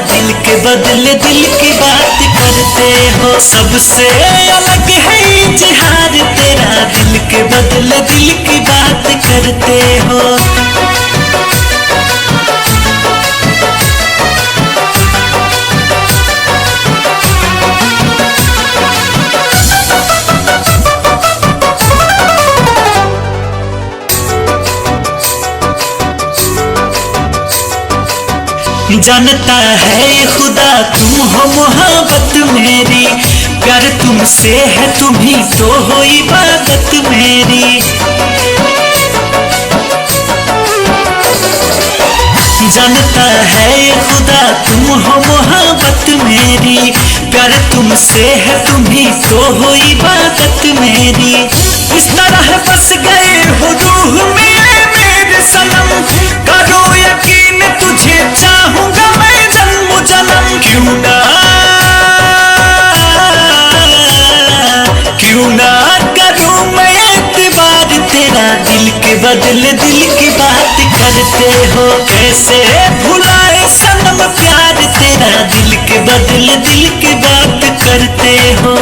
दिल के बदले दिल की बात करते हो। सबसे अलग है इजहार तेरा, दिल के बदले दिल की बात करते हो। जानता है खुदा तुम हो मोहब्बत मेरी, प्यार तुमसे है तुम ही तो हो इबादत मेरी। जानता है खुदा तुम हो मोहब्बत मेरी, प्यार तुमसे है तुम ही तो हो इबादत मेरी। इस तरह बस गए हो रूह में मेरे सनम, करो यकीन तुझे चाहूंगा मैं जन्म जन्म। क्यों ना करूं मैं एतबार तेरा, दिल के बदले दिल की बात करते हो। कैसे भुलाए सनम प्यार तेरा, दिल के बदले दिल की बात करते हो।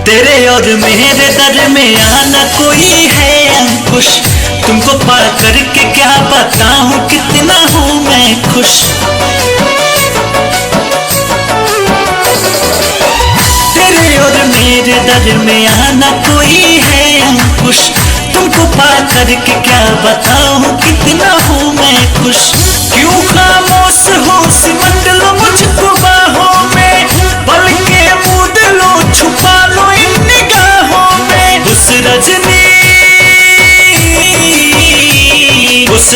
तेरे और मेरे दरमियान कोई है अंकुश, तुमको पा करके क्या बताऊं कितना हूँ मैं खुश। तेरे और मेरे दरमियान कोई है अंकुश, तुमको पा करके क्या बताऊं कितना हूँ मैं खुश। क्यों खामोश हो सिमट लो मुझको बाहों में, पल के मूड लो छुपा लो इन निगाहों में। उस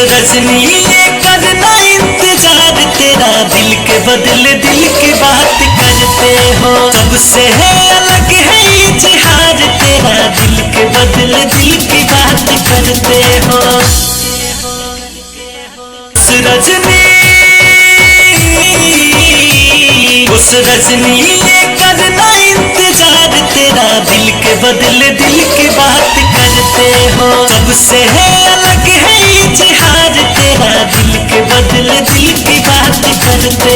रजनी ये करना इंतजार तेरा, दिल के बदले दिल की बात करते हो। सबसे है अलग है इजहार तेरा, दिल के बदले दिल की बात करते हो। उस रजनी ये करना इंतजार तेरा, दिल के बदले दिल की बात करते हो। सबसे है अलग है इजहार तेरा, दिल के बदले दिल की बात करते